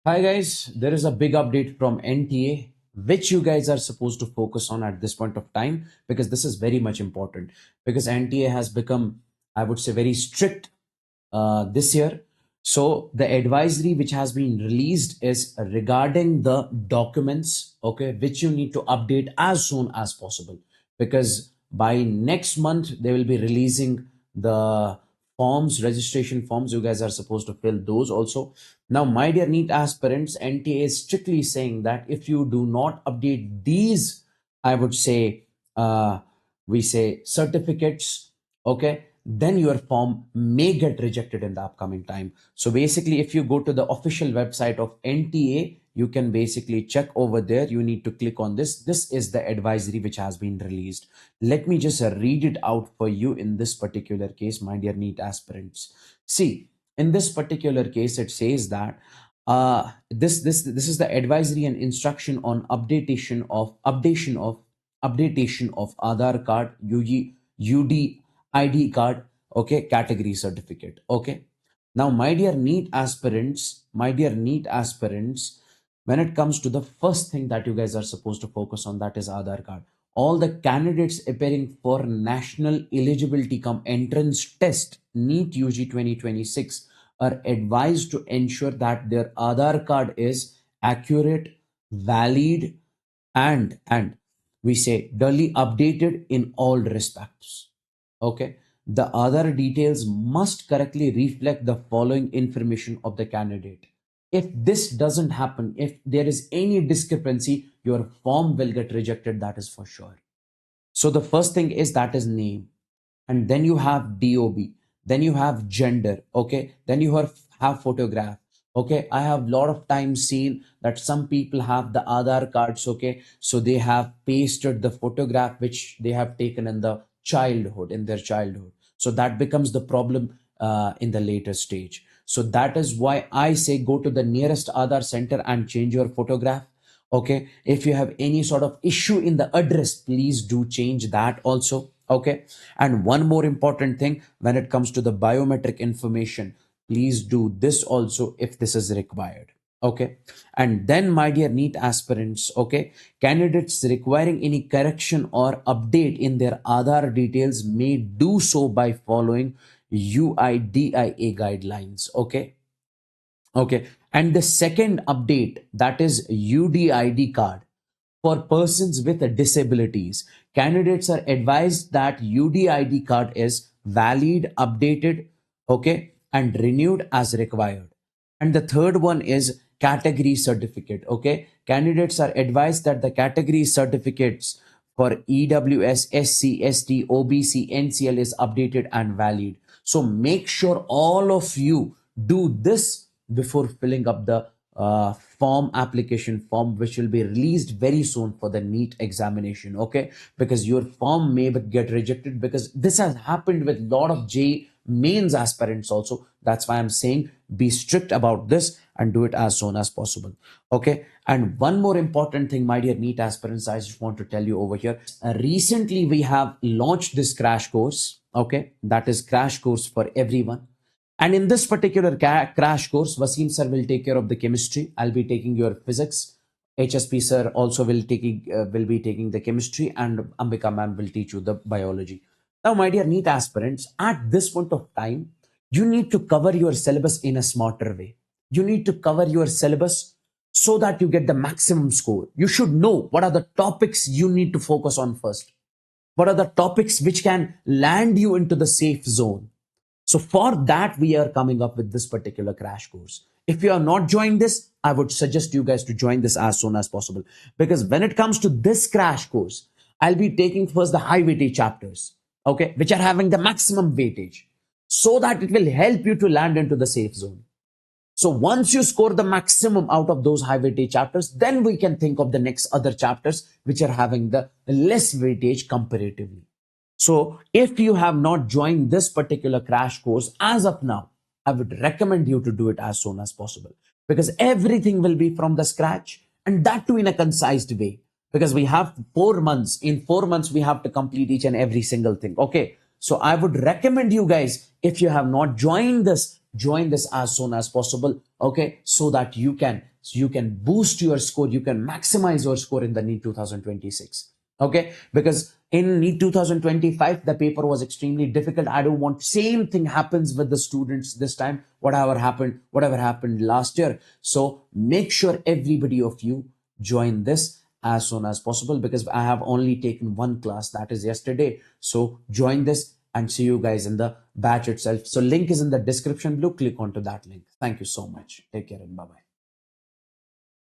Hi guys, there is a big update from NTA which you guys are supposed to focus on at this point of time because this is very much important because NTA has become, I would say, very strict this year. So the advisory which has been released is regarding the documents, okay, which you need to update as soon as possible because by next month they will be releasing the forms, registration forms. You guys are supposed to fill those also. Now, my dear NEET aspirants, NTA is strictly saying that if you do not update these, I would say, we say certificates, okay, then your form may get rejected in the upcoming time. So basically, if you go to the official website of NTA, you can basically check over there. You need to click on this. This is the advisory which has been released. Let me just read it out for you in this particular case, my dear NEET aspirants. See, in this particular case, it says that this is the advisory and instruction on updatation of Aadhaar card, UD ID card, okay, category certificate, okay. Now, my dear NEET aspirants, when it comes to the first thing that you guys are supposed to focus on, that is Aadhaar card. All the candidates appearing for National Eligibility Cum Entrance Test NEET UG 2026 are advised to ensure that their Aadhaar card is accurate, valid, and we say duly updated in all respects. Okay. The other details must correctly reflect the following information of the candidate. If this doesn't happen, if there is any discrepancy, your form will get rejected. That is for sure. So the first thing is that is name, and then you have DOB, then you have gender, okay, then you have photograph. Okay, I have a lot of times seen that some people have the Aadhaar cards, okay, so they have pasted the photograph which they have taken in the childhood, in their childhood. So that becomes the problem in the later stage. So that is why I say go to the nearest Aadhaar center and change your photograph. Okay, if you have any sort of issue in the address, please do change that also. Okay, and one more important thing, when it comes to the biometric information, please do this also if this is required. Okay, and then my dear NEET aspirants, okay, candidates requiring any correction or update in their Aadhaar details may do so by following UIDIA guidelines. Okay, okay. And the second update, that is UDID card for persons with disabilities. Candidates are advised that UDID card is valid, updated, okay, and renewed as required. And the third one is category certificate. Okay, candidates are advised that the category certificates for EWS, SC, ST, OBC, NCL is updated and valid. So make sure all of you do this before filling up the form, application form, which will be released very soon for the NEET examination. Okay, because your form may get rejected, because this has happened with a lot of J mains aspirants also. That's why I'm saying be strict about this and do it as soon as possible. Okay, and one more important thing, my dear NEET aspirants, I just want to tell you over here. Recently we have launched this crash course. Okay, that is crash course for everyone. And in this particular crash course, Wasim sir will take care of the chemistry. I'll be taking your physics. HSP sir also will be taking the chemistry, and Ambika ma'am will teach you the biology. Now, my dear NEET aspirants, at this point of time, you need to cover your syllabus in a smarter way. You need to cover your syllabus so that you get the maximum score. You should know what are the topics you need to focus on first. What are the topics which can land you into the safe zone? So for that, we are coming up with this particular crash course. If you are not joined this, I would suggest you guys to join this as soon as possible. Because when it comes to this crash course, I'll be taking first the high weightage chapters, okay, which are having the maximum weightage, so that it will help you to land into the safe zone. So once you score the maximum out of those high weightage chapters, then we can think of the next other chapters which are having the less weightage comparatively. So if you have not joined this particular crash course as of now, I would recommend you to do it as soon as possible, because everything will be from the scratch, and that too in a concise way, because we have 4 months. In 4 months, we have to complete each and every single thing. Okay. So I would recommend you guys, if you have not joined this, join this as soon as possible. Okay. So that you can so you can boost your score, you can maximize your score in the NEET 2026. Okay, because in NEET 2025 the paper was extremely difficult. I don't want same thing happens with the students this time, whatever happened last year. So make sure everybody of you join this as soon as possible, because I have only taken one class, that is yesterday. So join this and see you guys in the batch itself. So link is in the description below. Click onto that link. Thank you so much. Take care and bye bye.